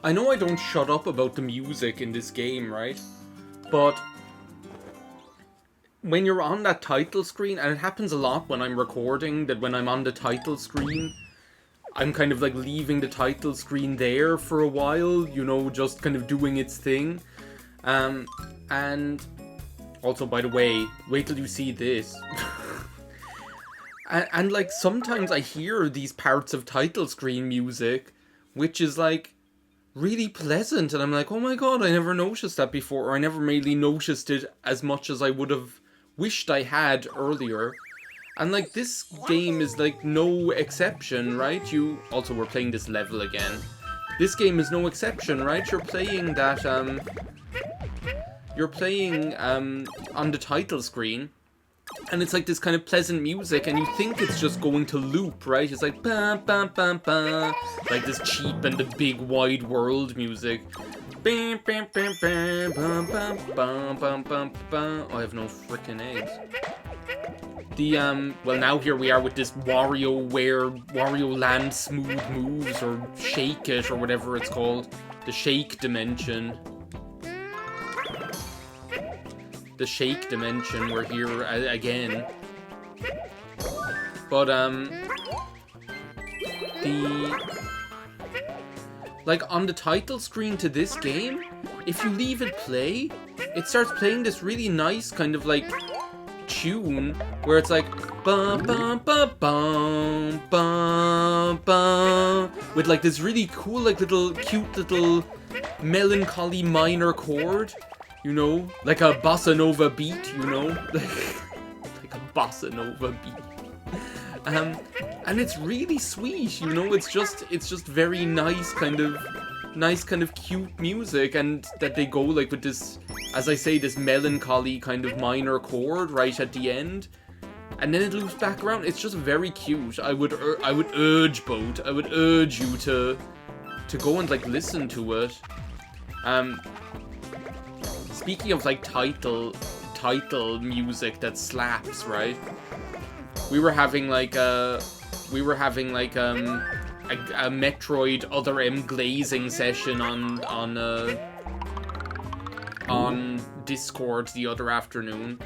I know I don't shut up about the music in this game, right? But when you're on that title screen, and it happens a lot when I'm recording, that when I'm on the title screen, I'm kind of like leaving the title screen there for a while, you know, just kind of doing its thing. And also, by the way, wait till you see this. and like sometimes I hear these parts of title screen music, which is like really pleasant, and I'm like, oh my god, I never noticed that before, or I never really noticed it as much as I would have wished I had earlier. And like this game is like no exception, right? We're playing this level again. This game is no exception, right? You're playing on the title screen, and it's like this kind of pleasant music, and you think it's just going to loop, right? It's like ba ba ba ba, like this cheap and the big wide world music. Oh, I have no freaking eggs. Well, now here we are with this Wario Land Smooth Moves, or Shake It, or whatever it's called. The Shake Dimension. The Shake Dimension, we're here again. But, like, on the title screen to this game, if you leave it play, it starts playing this really nice kind of, like, tune, where it's like, bum bum bum bum bum bum, with, like, this really cool, like, cute little melancholy minor chord, you know? Like a bossa nova beat, you know? Like a bossa nova beat. And it's really sweet, you know. It's just very nice kind of cute music, and that they go like with this, as I say, this melancholy kind of minor chord right at the end, and then it loops back around. It's just very cute. I would urge you to go and like listen to it. Speaking of like title music that slaps, right? We were having like a Metroid Other M glazing session on Discord the other afternoon,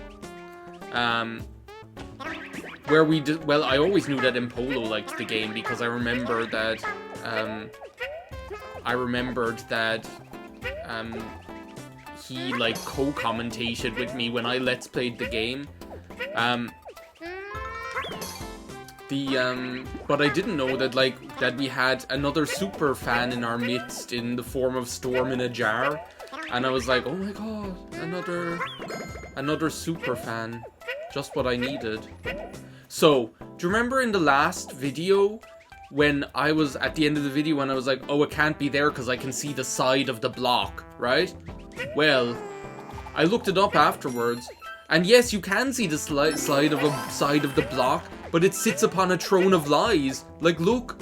where we did. Well, I always knew that Impolo liked the game because I remembered that he like co-commentated with me when I let's played the game. But I didn't know that we had another super fan in our midst in the form of Storm in a Jar, and I was like, oh my god, another super fan, just what I needed. So, do you remember in the last video when I was at the end of the video when I was like, oh, it can't be there because I can see the side of the block, right? Well, I looked it up afterwards, and yes, you can see the side of the block, but it sits upon a throne of lies. Like, look,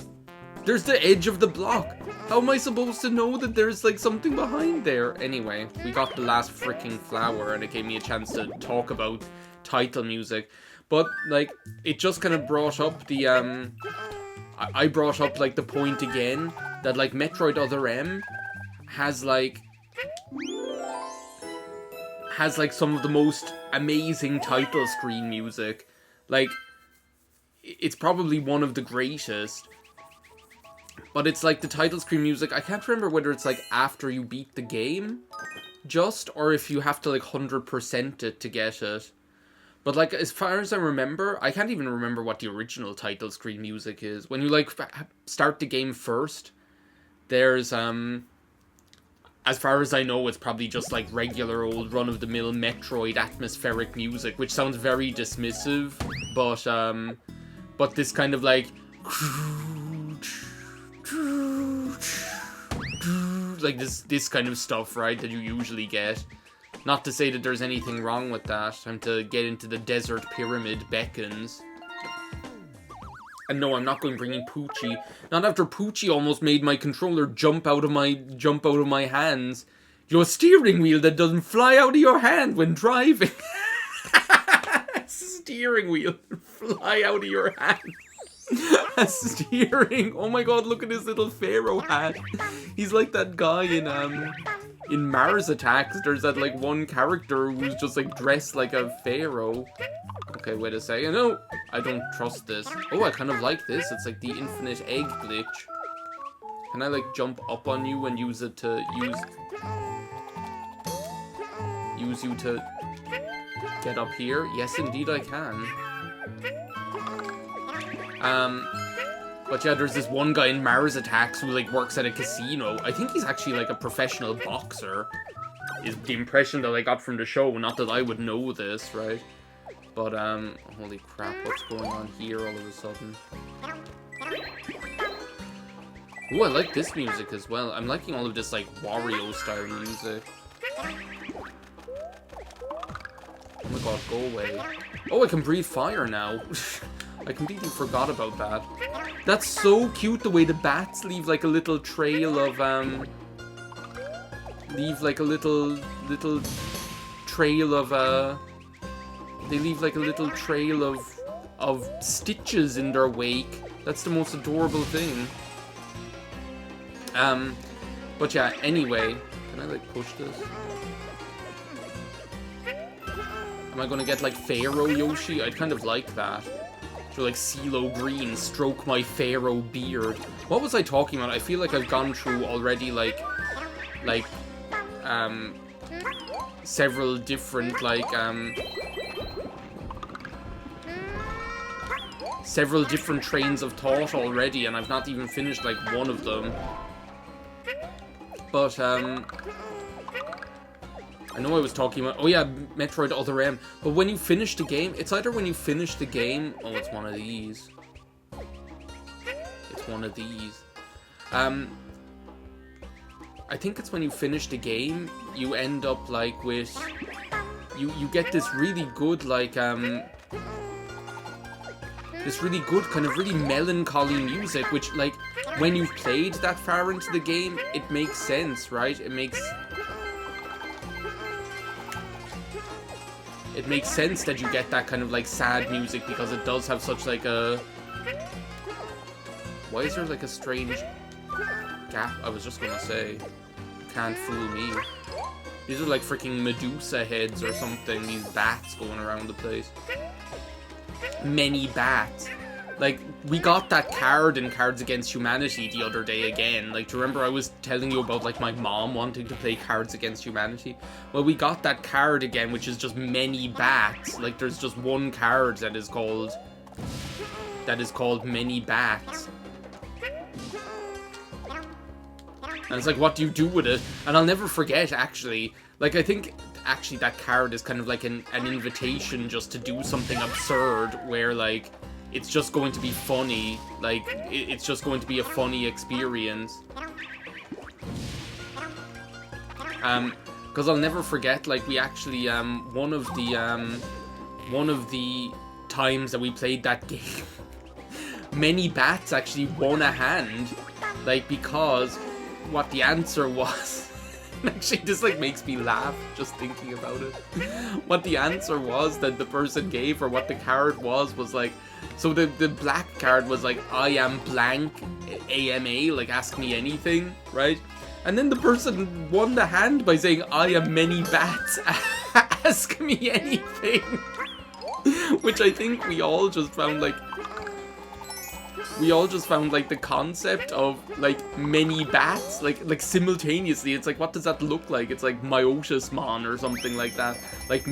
there's the edge of the block. How am I supposed to know that there's like something behind there? Anyway, we got the last freaking flower, and it gave me a chance to talk about title music. But like, it just kind of brought up the I brought up like the point again that like Metroid Other M has like some of the most amazing title screen music. Like, it's probably one of the greatest. But it's like the title screen music, I can't remember whether it's like after you beat the game, or if you have to like 100% it to get it. But like, as far as I remember, I can't even remember what the original title screen music is. When you like start the game first, there's as far as I know, it's probably just like regular old run-of-the-mill Metroid atmospheric music, which sounds very dismissive, but this kind of like this kind of stuff, right, that you usually get. Not to say that there's anything wrong with that. Time to get into the desert pyramid beckons. And no, I'm not going bringing Poochie. Not after Poochie almost made my controller jump out of my hands. Your steering wheel that doesn't fly out of your hand when driving. Steering wheel fly out of your hand. has steering. Oh my god, look at his little pharaoh hat. He's like that guy in Mars Attacks. There's that like one character who's just like dressed like a pharaoh. Okay, wait a second. No, I don't trust this. Oh, I kind of like this. It's like the infinite egg glitch. Can I like jump up on you and use it to use you to get up here? Yes, indeed I can. But yeah, there's this one guy in Mars Attacks who like works at a casino. I think he's actually like a professional boxer, is the impression that I got from the show. Not that I would know this, right? But holy crap, what's going on here all of a sudden? Ooh, I like this music as well. I'm liking all of this like Wario style music. Oh my god, go away. Oh, I can breathe fire now. I completely forgot about that. That's so cute, the way the bats leave like a little trail of, leave like a little trail of, they leave like a little trail of stitches in their wake. That's the most adorable thing. But yeah, anyway. Can I like push this? Am I gonna get like Pharaoh Yoshi? I'd kind of like that. So like CeeLo Green, stroke my Pharaoh beard. What was I talking about? I feel like I've gone through already several different several different trains of thought already, and I've not even finished like one of them. But I know I was talking about, oh yeah, Metroid Other M. But when you finish the game, it's either when you finish the game, oh, it's one of these. It's one of these. I think it's when you finish the game, you end up like with, you get this really good like this really good kind of really melancholy music, which like when you've played that far into the game, it makes sense, right? It makes sense that you get that kind of like sad music, because it does have such like a, why is there like a strange gap? I was just gonna say, can't fool me. These are like freaking Medusa heads or something, these bats going around the place. Many bats. Like, we got that card in Cards Against Humanity the other day again. Like, do you remember I was telling you about, like, my mom wanting to play Cards Against Humanity? Well, we got that card again, which is just many bats. Like, there's just one card that is called Many Bats. And it's like, what do you do with it? And I'll never forget, actually. Like, I think, actually, that card is kind of like an invitation just to do something absurd, where, like, it's just going to be funny. Like, it's just going to be a funny experience. Because I'll never forget, like, we actually, one of the times that we played that game, Many Bats actually won a hand, like, because what the answer was, actually, this, like, makes me laugh just thinking about it. What the answer was that the person gave, or what the card was like, so the black card was like, I am blank, AMA, like, ask me anything, right? And then the person won the hand by saying, I am Many Bats, ask me anything. Which I think we all just found, like, the concept of, like, many bats, like simultaneously. It's like, what does that look like? It's like Myotismon or something like that, like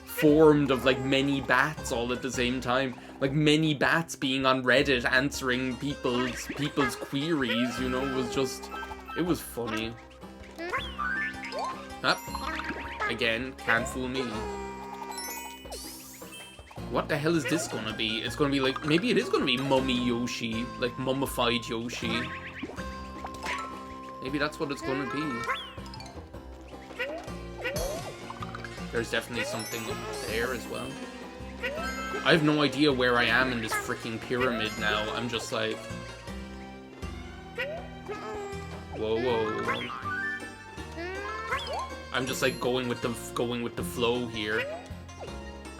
formed of like many bats all at the same time. Like, many bats being on Reddit answering people's queries, you know, it was funny. Again, can't fool me. What the hell is this gonna be? It's gonna be like, maybe it is gonna be Mummy Yoshi, like mummified Yoshi. Maybe that's what it's gonna be. There's definitely something up there as well. I have no idea where I am in this freaking pyramid now. I'm just like, whoa. I'm just like going with the flow here.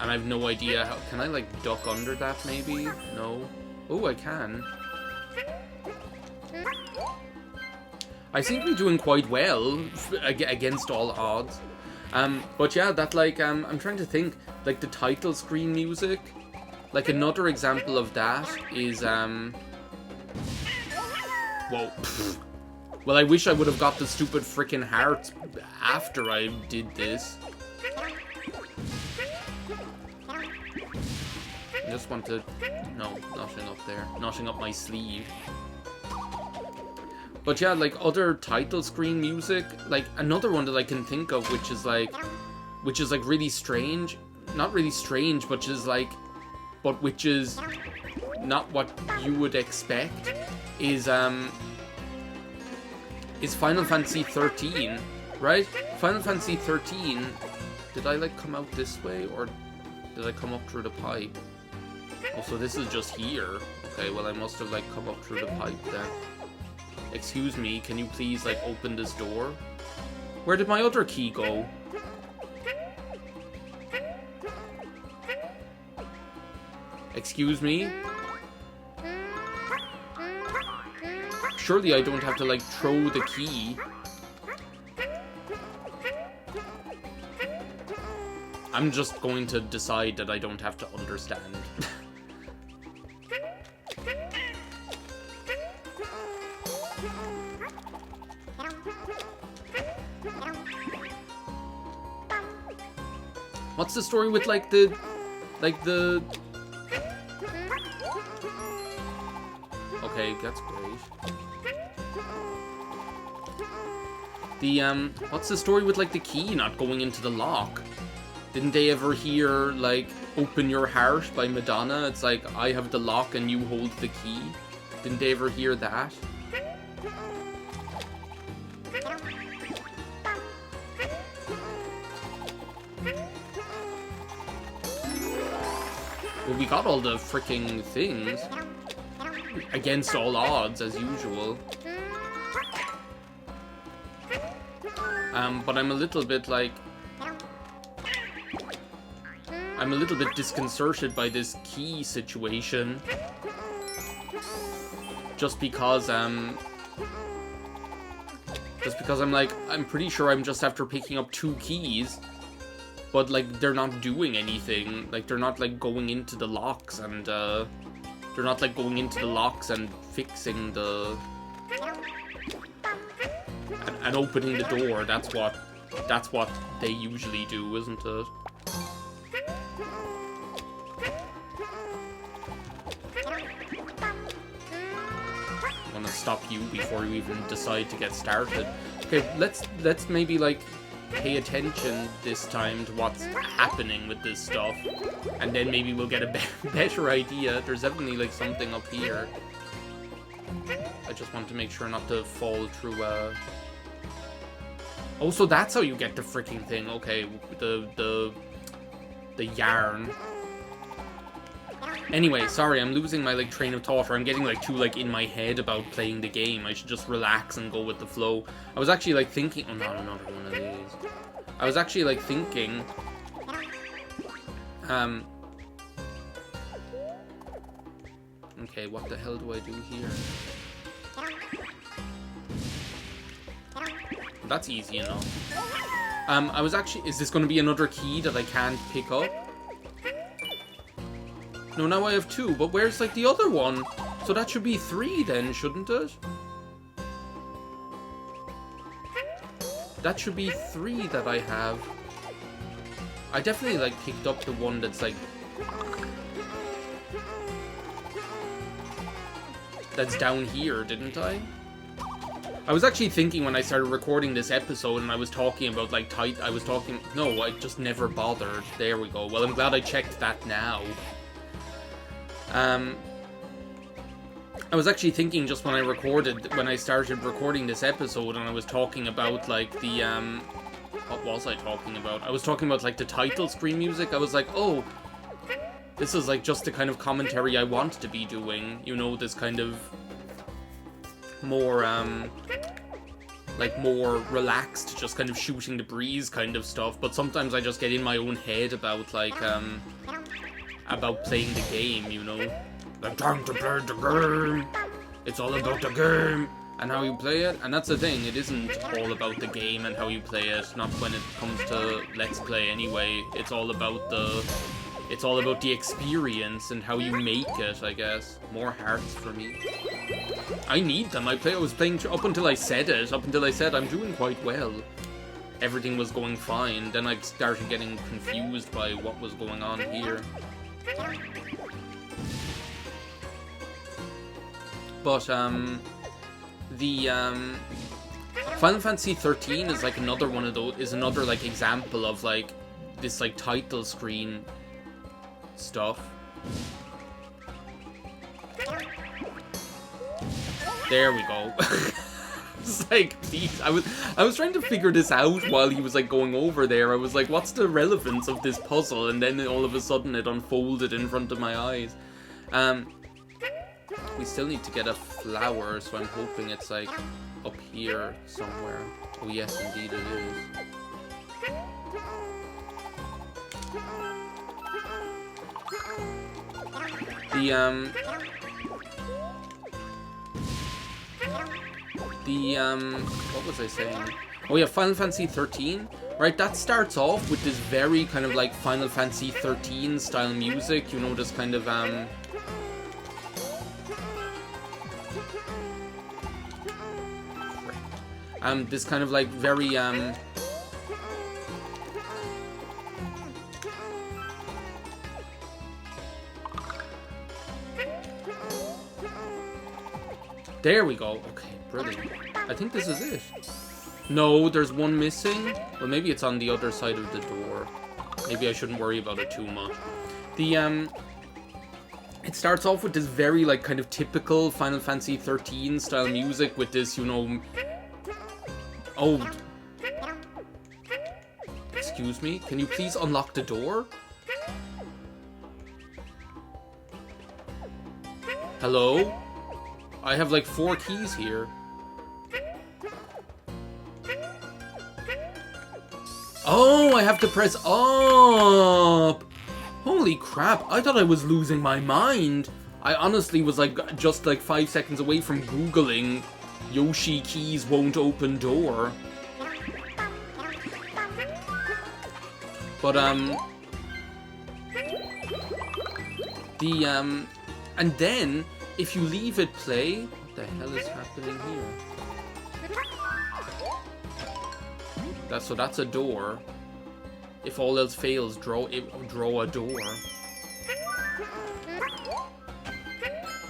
And I have no idea how, can I like duck under that maybe? No. Oh, I can. I seem to be doing quite well against all odds. But yeah, that like, I'm trying to think, like the title screen music, like another example of that is, whoa. Well, I wish I would have got the stupid frickin' hearts after I did this. I just want to, no, nothing up there, nothing up my sleeve. But yeah, like other title screen music, like another one that I can think of, which is like really strange, not really strange, but which is not what you would expect, is Final Fantasy 13, right? Final Fantasy 13, did I like come out this way, or did I come up through the pipe? Oh, so this is just here. Okay, well I must have like come up through the pipe then. Excuse me, can you please, like, open this door? Where did my other key go? Excuse me? Surely I don't have to, like, throw the key. I'm just going to decide that I don't have to understand. What's the story with, like, the... Okay, that's great. What's the story with, like, the key not going into the lock? Didn't they ever hear, like, Open Your Heart by Madonna? It's like, I have the lock and you hold the key. Didn't they ever hear that? Well, we got all the freaking things. Against all odds, as usual. But I'm a little bit, like... I'm a little bit disconcerted by this key situation. Just because I'm like, I'm pretty sure I'm just after picking up 2 keys. But, like, they're not doing anything. Like, they're not, like, going into the locks and, they're not, like, going into the locks and fixing the... And opening the door. That's what they usually do, isn't it? I'm gonna stop you before you even decide to get started. Okay, let's maybe, like, pay attention this time to what's happening with this stuff, and then maybe we'll get a better idea. There's definitely, like, something up here. I just want to make sure not to fall through, Oh, so that's how you get the freaking thing. Okay, the yarn. Anyway, sorry, I'm losing my, like, train of thought, or I'm getting, like, too, like, in my head about playing the game. I should just relax and go with the flow. I was actually, like, thinking... Oh, not another one of these. I was actually, like, thinking... Okay, what the hell do I do here? That's easy enough. I was actually... Is this going to be another key that I can't pick up? No, now I have 2, but where's, like, the other one? So that should be 3 then, shouldn't it? That should be 3 that I have. I definitely, like, picked up the one that's, like... That's down here, didn't I? I was actually thinking when I started recording this episode and I was talking about, like, No, I just never bothered. There we go. Well, I'm glad I checked that now. I was actually thinking just when I started recording this episode, and I was talking about, like, the, what was I talking about? I was talking about, like, the title screen music. I was like, oh, this is, like, just the kind of commentary I want to be doing. You know, this kind of more, like, more relaxed, just kind of shooting the breeze kind of stuff. But sometimes I just get in my own head about, like, about playing the game, you know? Like, time to play the game. It's all about the game and how you play it. And that's the thing, it isn't all about the game and how you play it. Not when it comes to Let's Play anyway. It's all about the experience and how you make it, I guess. More hearts for me. I need them. I was playing up until I said it. Up until I said I'm doing quite well. Everything was going fine. Then I started getting confused by what was going on here. But, the, Final Fantasy 13 is like another one of those, is another, like, example of, like, this, like, title screen stuff. There we go. It's like, please, I was trying to figure this out while he was, like, going over there. I was like, what's the relevance of this puzzle? And then all of a sudden it unfolded in front of my eyes. We still need to get a flower, so I'm hoping it's, like, up here somewhere. Oh, yes, indeed it is. What was I saying? Oh yeah, Final Fantasy 13, right? That starts off with this very kind of like Final Fantasy 13 style music, you know, this kind of, this kind of like very, there we go. Okay, brilliant. I think this is it. No, there's one missing. Well, maybe it's on the other side of the door. Maybe I shouldn't worry about it too much. It starts off with this very, like, kind of typical Final Fantasy 13 style music with this, you know... Oh. Excuse me? Can you please unlock the door? Hello? I have like 4 keys here. Oh, I have to press up! Holy crap, I thought I was losing my mind. I honestly was like just like 5 seconds away from Googling Yoshi keys won't open door. But and then if you leave it play, what the hell is happening here? That's a door. If all else fails, draw a door.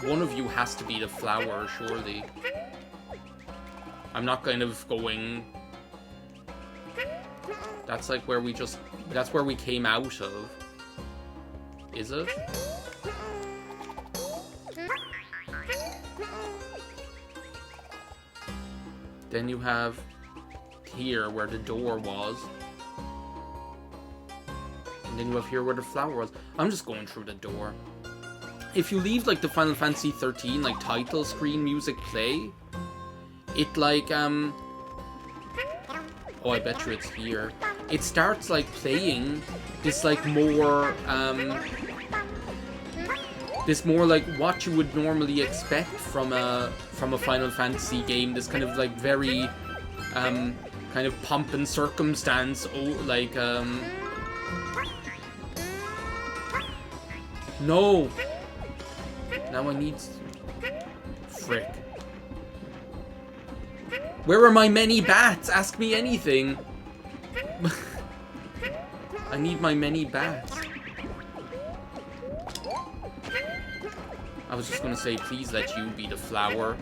One of you has to be the flower, surely. I'm not kind of going... That's like where we just... That's where we came out of. Is it? Then you have here where the door was. And then you have here where the flower was. I'm just going through the door. If you leave like the Final Fantasy 13 like title screen music play, it like oh, I bet you it's here. It starts like playing this like more this more like what you would normally expect from a Final Fantasy game. This kind of like very kind of pomp and circumstance. Oh, like no. Now I need... Frick. Where are my many bats? Ask me anything. I need my many bats. I was just gonna say, please let you be the flower.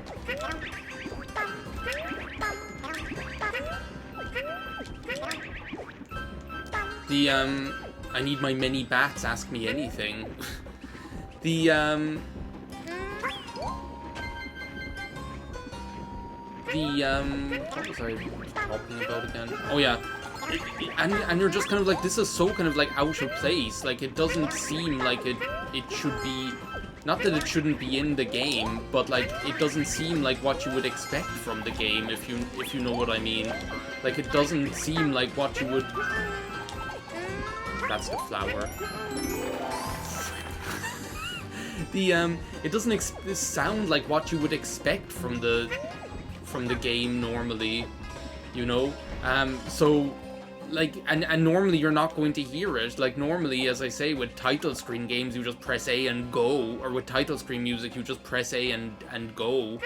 I need my many bats, ask me anything. What was I talking about again? Oh yeah, and you're just kind of like, this is so kind of like out of place. Like it doesn't seem like it should be. Not that it shouldn't be in the game, but like it doesn't seem like what you would expect from the game, if you know what I mean. Like it doesn't seem like what you would. That's the flower. It doesn't sound like what you would expect from the game normally, you know. So, like, and normally you're not going to hear it. Like, normally, as I say, with title screen games, you just press A and go, or with title screen music, you just press A and go.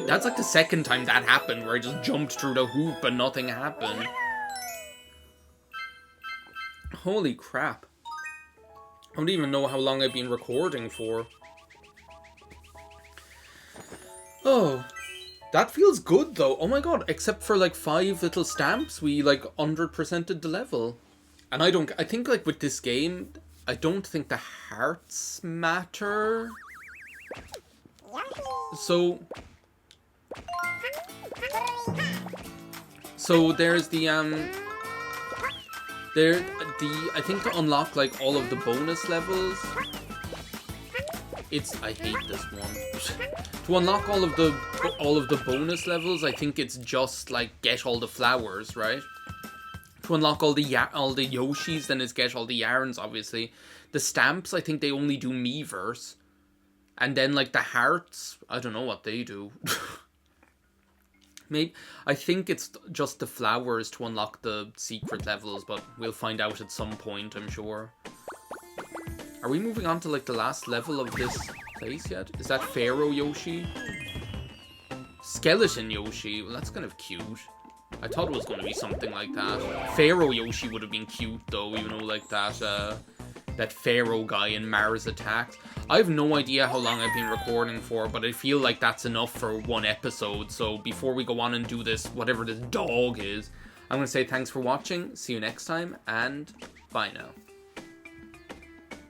That's like the second time that happened, where I just jumped through the hoop and nothing happened. Holy crap. I don't even know how long I've been recording for. Oh, that feels good though. Oh my god, except for like 5 little stamps, we like 100%ed the level. And I think like with this game, I don't think the hearts matter. So there's the I think to unlock like all of the bonus levels, I hate this one. To unlock all of the bonus levels, I think it's just like get all the flowers, right? To unlock all the Yoshis, then it's get all the yarns, obviously. The stamps, I think they only do Miiverse. And then like the hearts, I don't know what they do. Maybe I think it's just the flowers to unlock the secret levels, but we'll find out at some point, I'm sure. Are we moving on to like the last level of this place yet? Is that Pharaoh Yoshi? Skeleton Yoshi? Well, that's kind of cute. I thought it was going to be something like that. Pharaoh Yoshi would have been cute though, you know, like that Pharaoh guy in Mars Attacks. I have no idea how long I've been recording for, but I feel like that's enough for one episode. So before we go on and do this, whatever this dog is, I'm going to say thanks for watching, see you next time, and bye now.